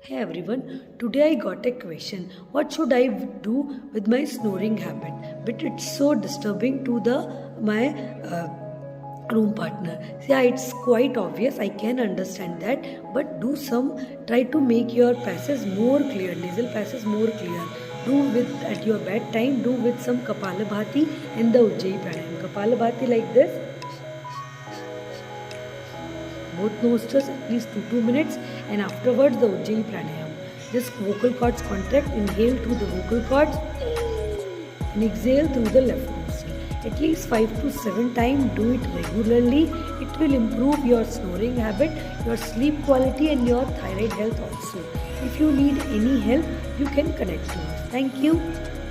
Hey everyone, today I got a question. What should I do with my snoring habit? But it's so disturbing to the my room partner. Yeah, it's quite obvious. I can understand that, but do some try to make your passes more clear, nasal passes more clear. Do with at your bedtime. Do with some Kapalabhati and the Ujjayi pranayam. Kapalabhati like this, both nostrils at least 2 minutes, and afterwards the Ujjayi pranayam. Just vocal cords contract, inhale through the vocal cords and exhale through the left nostril. At least 5 to 7 times, do it regularly. It will improve your snoring habit, your sleep quality and your thyroid health also. If you need any help, you can connect to us. Thank you.